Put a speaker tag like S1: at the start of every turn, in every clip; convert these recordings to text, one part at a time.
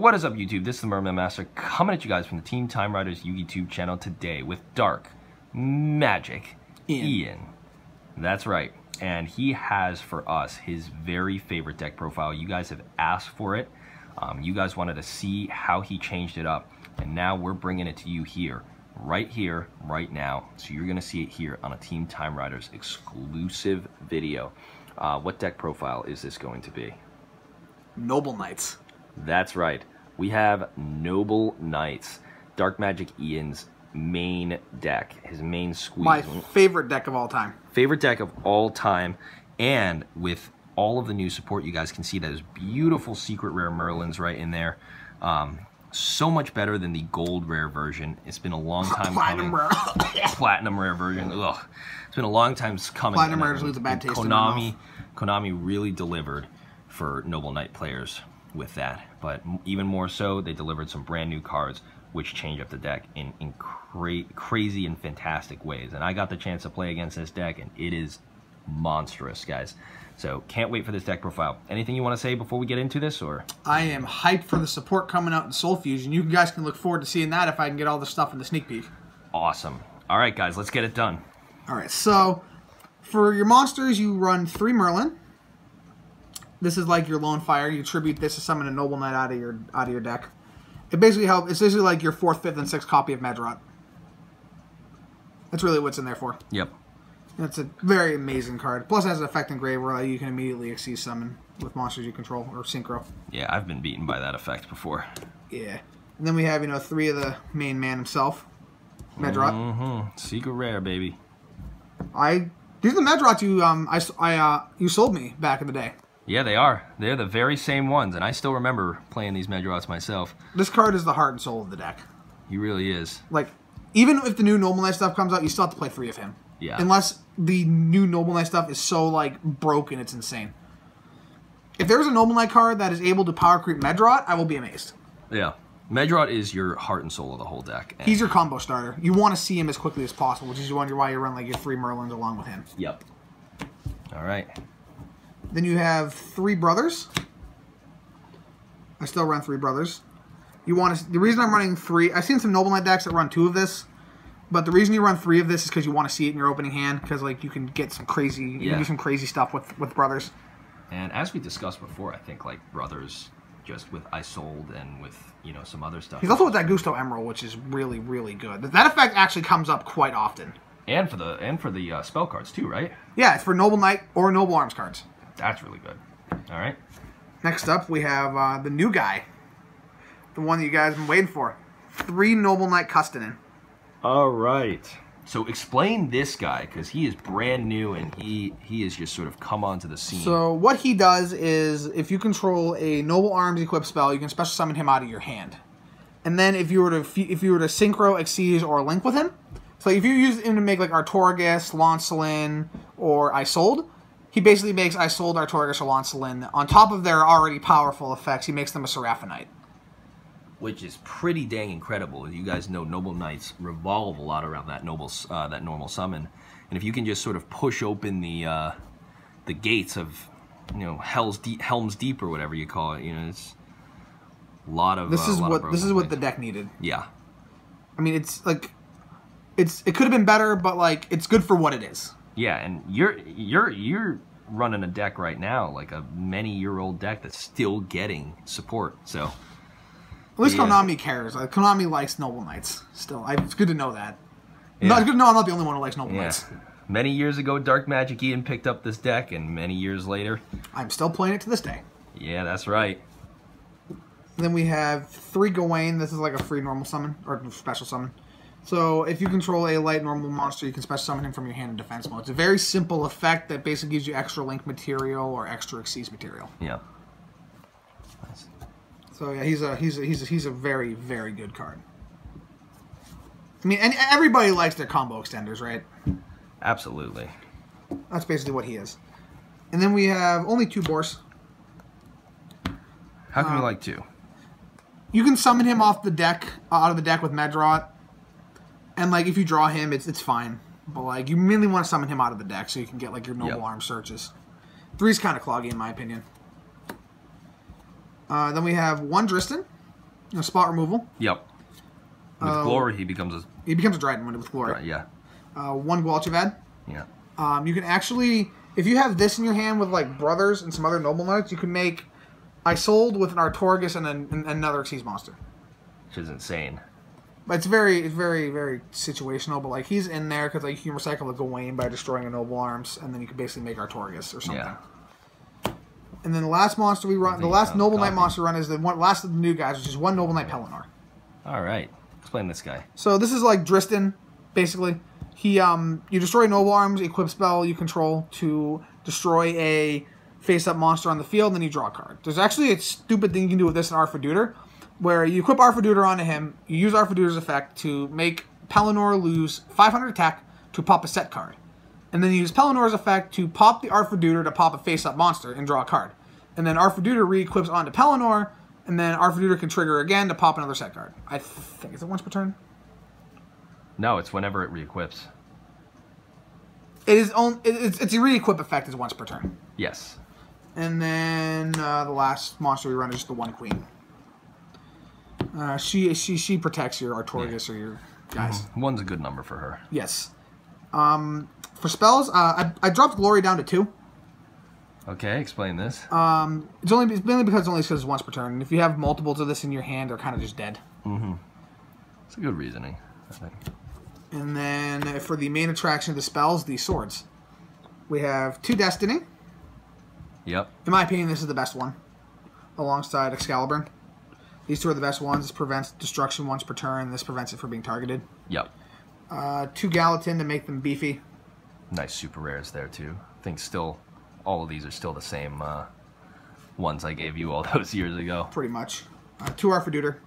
S1: What is up, YouTube? This is the Merman Master coming at you guys from the Team Time Riders YouTube channel today with Dark Magic Ian. That's right. And he has for us his very favorite deck profile. You guys have asked for it. You guys wanted to see how he changed it up. And now we're bringing it to you here, right now. So you're going to see it here on a Team Time Riders exclusive video. What deck profile is this going to be?
S2: Noble Knights.
S1: That's right. We have Noble Knights, Dark Magic Ian's main deck, his main squeeze.
S2: My favorite deck of all time.
S1: Favorite deck of all time, and with all of the new support, you guys can see those beautiful secret rare Merlins right in there. So much better than the gold rare version. It's been a long time
S2: Platinum
S1: coming.
S2: rare.
S1: Platinum rare version. Ugh. It's been a long time coming.
S2: Platinum rare leaves a bad taste in my mouth.
S1: Konami really delivered for Noble Knight players with that, but even more so, they delivered some brand new cards which change up the deck in crazy and fantastic ways. And I got the chance to play against this deck, and it is monstrous, guys. So can't wait for this deck profile. Anything you want to say before we get into this, or?
S2: I am hyped for the support coming out in Soul Fusion. You guys can look forward to seeing that if I can get all the stuff in the sneak peek.
S1: Awesome. All right, guys, let's get it done.
S2: All right, so for your monsters, you run 3 Merlin. This is like your Lone Fire. You tribute this to summon a Noble Knight out of your deck. It basically helps. It's basically like your 4th, 5th, and 6th copy of Medrot. That's really what it's in there for.
S1: Yep.
S2: It's a very amazing card. Plus, it has an effect engrave where you can immediately Xyz summon with monsters you control or synchro.
S1: Yeah, I've been beaten by that effect before.
S2: Yeah. And then we have 3 of the main man himself, Medrot.
S1: Secret rare, baby.
S2: These are the Medrots you sold me back in the day.
S1: Yeah, they are. They're the very same ones, and I still remember playing these Medrots myself.
S2: This card is the heart and soul of the deck.
S1: He really is.
S2: Like, even if the new Noble Knight stuff comes out, you still have to play 3 of him.
S1: Yeah.
S2: Unless the new Noble Knight stuff is so, like, broken, it's insane. If there's a Noble Knight card that is able to power creep Medrot, I will be amazed.
S1: Yeah. Medrot is your heart and soul of the whole deck.
S2: He's your combo starter. You want to see him as quickly as possible, which is why you run, like, your 3 Merlins along with him.
S1: Yep. All right.
S2: Then you have 3 brothers. I still run 3 brothers. The reason I'm running 3, I've seen some Noble Knight decks that run 2 of this, but the reason you run 3 of this is because you want to see it in your opening hand, because like you can get some crazy, you can do some crazy stuff with brothers. And
S1: as we discussed before, I think like brothers, just with Isold and with some other stuff.
S2: He's also with that Gusto Emerald, which is really really good. That effect actually comes up quite often. And for
S1: the spell cards too, right?
S2: Yeah, it's for Noble Knight or Noble Arms cards.
S1: That's really good. All right.
S2: Next up, we have the new guy. The one that you guys have been waiting for. 3 Noble Knight Custonin.
S1: All right. So explain this guy, because he is brand new, and he has just sort of come onto the scene.
S2: So what he does is, if you control a Noble Arms equipped spell, you can special summon him out of your hand. And then if you were to synchro, Xyz, or link with him, so if you use him to make like Artorgus, Lancelin, or Isold, he basically makes Isold, Artorgus, or Lancelin, on top of their already powerful effects, he makes them a Seraphinite.
S1: Which is pretty dang incredible. As you guys know, Noble Knights revolve a lot around that normal summon. And if you can just sort of push open the gates of, Helm's Deep or whatever you call it, it's a lot of...
S2: This is what the deck needed.
S1: Yeah.
S2: I mean, it's like... It could have been better, but like it's good for what it is.
S1: Yeah, and you're running a deck right now, like a many-year-old deck that's still getting support. So
S2: at least Konami cares. Konami likes Noble Knights still. It's good to know that.
S1: Yeah.
S2: It's good to know I'm not the only one who likes Noble Knights.
S1: Many years ago, Dark Magic Ian picked up this deck, and many years later,
S2: I'm still playing it to this day.
S1: Yeah, that's right.
S2: And then we have 3 Gawain. This is like a free normal summon or special summon. So if you control a light normal monster, you can special summon him from your hand in defense mode. It's a very simple effect that basically gives you extra link material or extra Xyz material.
S1: Yeah. Nice.
S2: So yeah, he's a very very good card. I mean, and everybody likes their combo extenders, right?
S1: Absolutely.
S2: That's basically what he is. And then we have only 2 Boars.
S1: How can you like 2?
S2: You can summon him off the deck, out of the deck with Medrot. And, like, if you draw him, it's fine. But, like, you mainly want to summon him out of the deck so you can get, like, your Noble Arm searches. 3's kind of cloggy, in my opinion. Then we have 1 Dristan. Spot removal.
S1: Yep. With glory, he becomes a...
S2: He becomes a Dryden with glory.
S1: Right, yeah.
S2: 1 Gwalchavad.
S1: Yeah.
S2: You can actually... If you have this in your hand with, like, Brothers and some other Noble Knights, you can make Isolde with an Artorgus and another Xyz monster.
S1: Which is insane.
S2: But it's very, very situational. But, like, he's in there because, like, you can recycle the Gawain by destroying a Noble Arms, and then you can basically make Artorgus or something.
S1: Yeah.
S2: And then the last monster we run, the last Noble Knight monster run is the last of the new guys, which is 1 Noble Knight Pelennor.
S1: All right. Explain this guy.
S2: So this is like Dristan, basically. He, you destroy Noble Arms, equip spell you control to destroy a face-up monster on the field, and then you draw a card. There's actually a stupid thing you can do with this in Arfaduder, where you equip Arfaduder onto him, you use Arfaduder's effect to make Pelennor lose 500 attack to pop a set card. And then you use Pellennor's effect to pop the Arfaduder to pop a face-up monster and draw a card. And then Arfaduder re-equips onto Pelennor, and then Arfaduder can trigger again to pop another set card. I think, is it once per turn?
S1: No, it's whenever it re-equips.
S2: It's a re-equip effect is once per turn.
S1: Yes.
S2: And then the last monster we run is just the 1 Queen. She protects your Artorias or your guys.
S1: One's a good number for her.
S2: Yes. For spells, I dropped Glory down to 2.
S1: Okay, explain this.
S2: It's mainly because it's once per turn. And if you have multiples of this in your hand, they're kind of just dead.
S1: It's a good reasoning, I think.
S2: And then for the main attraction of the spells, the swords. We have 2 Destiny.
S1: Yep.
S2: In my opinion, this is the best one, alongside Excalibur. These 2 are the best ones. This prevents destruction once per turn. This prevents it from being targeted.
S1: Yep.
S2: 2 Gallatin to make them beefy.
S1: Nice super rares there, too. I think still, all of these are still the same ones I gave you all those years ago.
S2: Pretty much. 2 Arfaduder.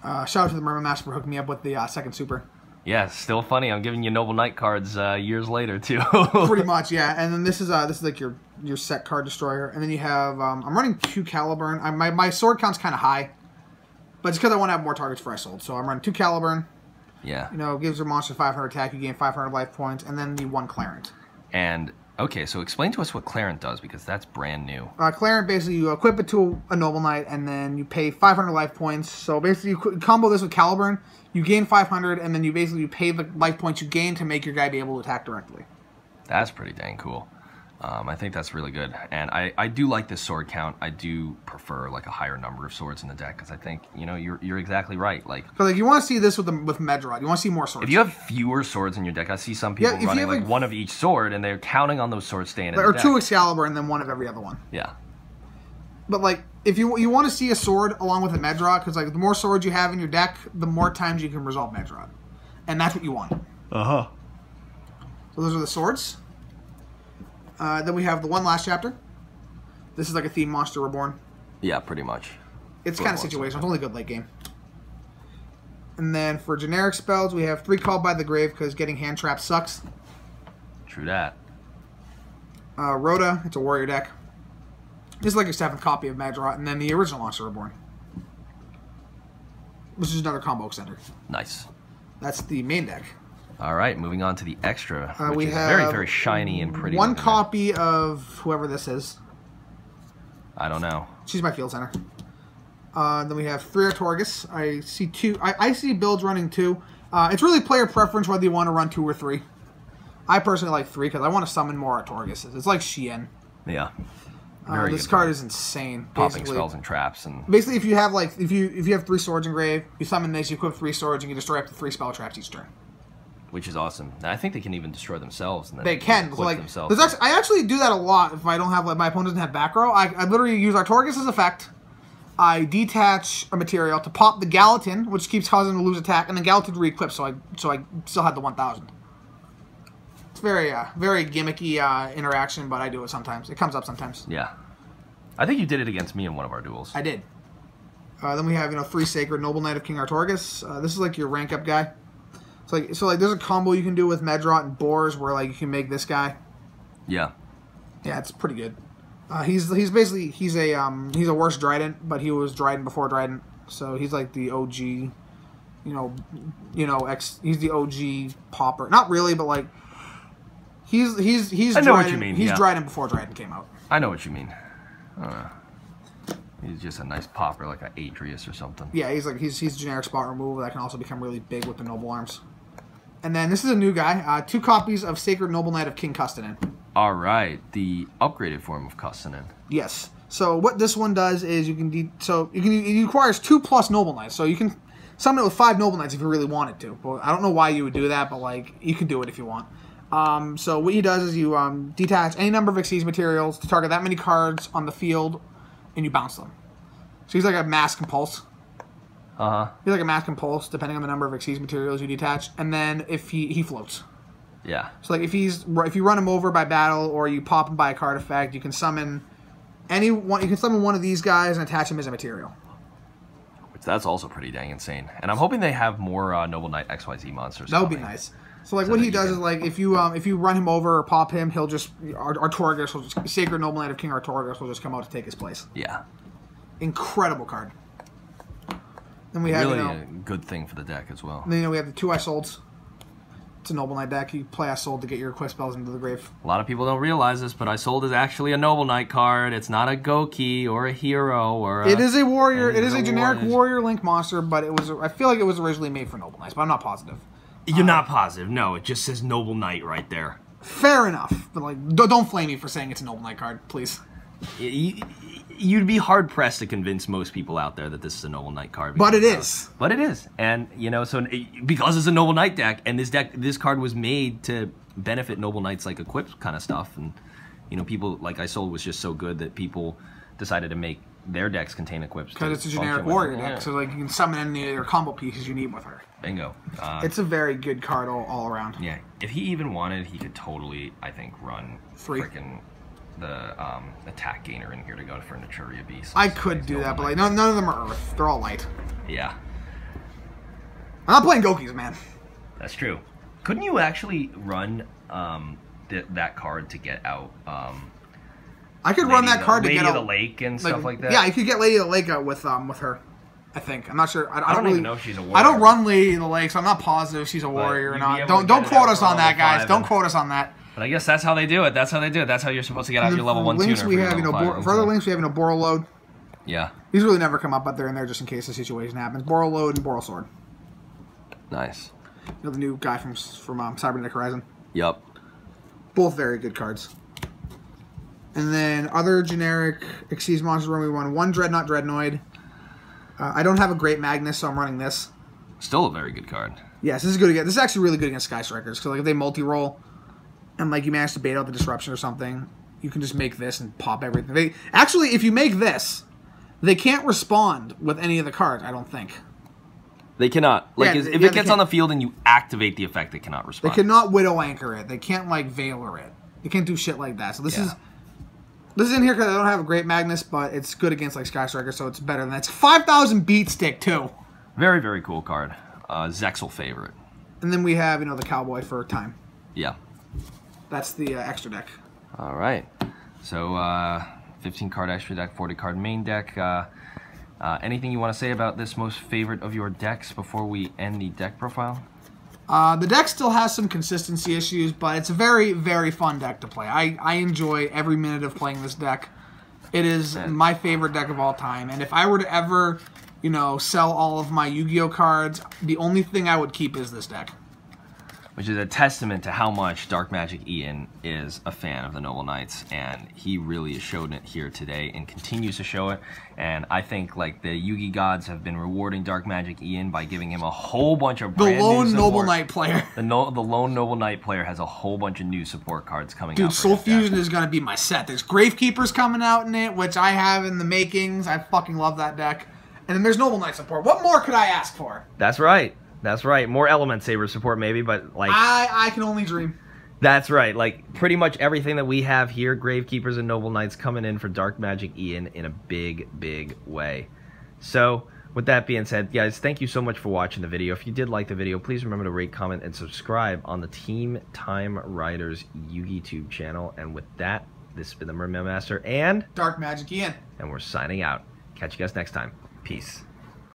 S2: Shout out to the Merman Master for hooking me up with the second super.
S1: Yeah, still funny. I'm giving you Noble Knight cards years later, too.
S2: Pretty much, yeah. And then this is like your set card destroyer. And then you have, I'm running 2 Caliburn. My sword count's kind of high. But it's because I want to have more targets for Isolde. So I'm running 2 Caliburn.
S1: Yeah.
S2: You know, gives your monster 500 attack, you gain 500 life points, and then the 1 Clarent.
S1: And, okay, so explain to us what Clarent does, because that's brand new.
S2: Clarent, basically, you equip it to a Noble Knight, and then you pay 500 life points. So basically, you combo this with Caliburn, you gain 500, and then you pay the life points you gain to make your guy be able to attack directly.
S1: That's pretty dang cool. I think that's really good. And I do like this sword count. I do prefer like a higher number of swords in the deck because I think, you know, you're exactly right. Like,
S2: so like you want to see this with Medrod. You want to see more swords.
S1: If you have fewer swords in your deck, I see some people running like 1 of each sword and they're counting on those swords staying in the deck.
S2: Or 2 Excalibur and then 1 of every other one.
S1: Yeah.
S2: But like, if you want to see a sword along with a Medrod, because like the more swords you have in your deck, the more times you can resolve Medrod. And that's what you want.
S1: Uh-huh.
S2: So those are the swords. Then we have the 1 last chapter. This is like a theme monster reborn.
S1: Yeah, pretty much.
S2: It's kind of situational. It's only good late game. And then for generic spells, we have 3 Called by the Grave because getting hand trapped sucks.
S1: True that.
S2: Rhoda, it's a warrior deck. This is like a 7th copy of Madrot, and then the original Monster Reborn, which is another combo extender.
S1: Nice.
S2: That's the main deck.
S1: All right, moving on to the extra, which
S2: we
S1: is
S2: have
S1: very, very shiny and pretty.
S2: 1 copy of whoever this is.
S1: I don't know.
S2: She's my field center. Then we have 3 Artorgus. I see 2. I see builds running 2. It's really player preference whether you want to run 2 or 3. I personally like 3 because I want to summon more Artorguses. It's like Shien.
S1: Yeah.
S2: This card is insane.
S1: Popping spells and traps and
S2: basically, if you have like if you have 3 swords engraved, you summon this, you equip 3 swords, and you destroy up to 3 spell traps each turn.
S1: Which is awesome. And I think they can even destroy themselves. And then
S2: they can. So, like,
S1: themselves.
S2: I actually do that a lot if I don't have, like, my opponent doesn't have back row. I literally use Artorgus' effect. I detach a material to pop the Gallatin, which keeps causing them to lose attack, and then Gallatin re-equips, so I still had the 1,000. It's very very gimmicky interaction, but I do it sometimes. It comes up sometimes.
S1: Yeah. I think you did it against me in one of our duels.
S2: I did. Then we have 3 Sacred Noble Knight of King Artorgus. This is like your rank up guy. So like there's a combo you can do with Medrot and Boars where like you can make this guy.
S1: Yeah.
S2: Yeah, it's pretty good. He's basically he's a worse Dryden, but he was Dryden before Dryden, so he's like the OG, he's the OG popper. Not really, but like he's I know
S1: Dryden,
S2: what you mean. He's
S1: yeah.
S2: Dryden before Dryden came out.
S1: I know what you mean. He's just a nice popper, like an Atreus or something.
S2: Yeah, he's generic spot removal that can also become really big with the Noble Arms. And then this is a new guy. 2 copies of Sacred Noble Knight of King Custanin.
S1: All right, the upgraded form of Custanin.
S2: Yes. So what this one does is it requires 2+ Noble Knights. So you can summon it with 5 Noble Knights if you really wanted to. But I don't know why you would do that, but like you can do it if you want. So what he does is you detach any number of Xyz materials to target that many cards on the field, and you bounce them. So he's like a mass compulse. He's like a mass compulse, depending on the number of Xyz materials you detach, and then if he floats.
S1: Yeah.
S2: So like if you run him over by battle or you pop him by a card effect, you can summon anyone. You can summon one of these guys and attach him as a material.
S1: Which that's also pretty dang insane. And I'm hoping they have more Noble Knight XYZ monsters.
S2: That would be nice. So like what he does is like if you run him over or pop him, he'll just Artorigus will just Sacred Noble Knight of King Artorigus will just come out to take his place.
S1: Yeah.
S2: Incredible card. Then we have
S1: really a good thing for the deck as well.
S2: Then we have the 2 Isoldes. It's a Noble Knight deck. You play Isolde to get your equip spells into the grave.
S1: A lot of people don't realize this, but Isolde is actually a Noble Knight card. It's not a Goki or a hero or
S2: It is a warrior. It is a generic warrior link monster, but I feel like it was originally made for Noble Knights, but I'm not positive.
S1: You're not positive. No, it just says Noble Knight right there.
S2: Fair enough, but like don't flame me for saying it's a Noble Knight card, please.
S1: You'd be hard pressed to convince most people out there that this is a Noble Knight card.
S2: But it is.
S1: But it is, and so because it's a Noble Knight deck, and this card was made to benefit Noble Knights like equip kind of stuff, and people like Isolde was just so good that people decided to make their decks contain equips.
S2: Because it's a generic warrior deck, so like you can summon any of your combo pieces you need with her.
S1: Bingo.
S2: It's a very good card all around.
S1: Yeah, if he even wanted, he could totally, I think, run
S2: 3.
S1: Frickin' the attack gainer in here to go for Naturia Beast.
S2: I could do that, but like none of them are Earth. They're all light.
S1: Yeah.
S2: I'm not playing Gokis, man.
S1: That's true. Couldn't you actually run that card to get out?
S2: I could run that card to get out
S1: Lady of the Lake and stuff like that.
S2: Yeah, you could get Lady of the Lake out with her. I think. I'm not sure. I don't
S1: really even know if she's a warrior.
S2: I don't run Lady of the Lake, so I'm not positive if she's a warrior or not. Don't quote us on that, guys. Don't quote us on that.
S1: But I guess that's how they do it. That's how they do it. That's how you're supposed to get out your level 1 tuner.
S2: For other links, we have Borreload.
S1: Yeah.
S2: These really never come up, but they're in there just in case the situation happens. Borreload and Borrelsword.
S1: Nice.
S2: The new guy from Cybernetic Horizon.
S1: Yep.
S2: Both very good cards. And then other generic Xyz monsters when we run 1 Dreadnought Dreadnoid. I don't have a Great Magnus, so I'm running this.
S1: Still a very good card.
S2: Yes, this is good again. This is actually really good against Sky Strikers. Because like if they multi-roll and like you manage to bait out the disruption or something, you can just make this and pop everything. Actually, if you make this, they can't respond with any of the cards, I don't think.
S1: They cannot. Like if it gets on the field and you activate the effect, they cannot respond.
S2: They cannot Widow Anchor it. They can't like Veiler it. They can't do shit like that. So this is in here because I don't have a Great Magnus, but it's good against like Sky Striker, so it's better than that. It's 5,000 beat stick too.
S1: Very, very cool card. Zexal favorite.
S2: And then we have the Cowboy for time.
S1: Yeah.
S2: That's the extra deck.
S1: All right. So 15 card extra deck, 40 card main deck. Anything you want to say about this most favorite of your decks before we end the deck profile?
S2: The deck still has some consistency issues, but it's a very, very fun deck to play. I enjoy every minute of playing this deck. It is my favorite deck of all time, and if I were to ever, sell all of my Yu-Gi-Oh cards, the only thing I would keep is this deck.
S1: Which is a testament to how much Dark Magic Ian is a fan of the Noble Knights, and he really has shown it here today and continues to show it. And I think like the Yugi gods have been rewarding Dark Magic Ian by giving him a whole bunch of brand new support.
S2: The lone Noble Knight player.
S1: The lone Noble Knight player has a whole bunch of new support cards coming out.
S2: Dude, Soul Fusion is going to be my set. There's Gravekeepers coming out in it, which I have in the makings. I fucking love that deck. And then there's Noble Knight support. What more could I ask for?
S1: That's right. That's right. More Element Saber support maybe, but like...
S2: I can only dream.
S1: That's right. Like, pretty much everything that we have here, Gravekeepers and Noble Knights coming in for Dark Magic Ian in a big, big way. So, with that being said, guys, thank you so much for watching the video. If you did like the video, please remember to rate, comment, and subscribe on the Team Time Riders YouTube channel. And with that, this has been the Merman Master and...
S2: Dark Magic Ian.
S1: And we're signing out. Catch you guys next time. Peace.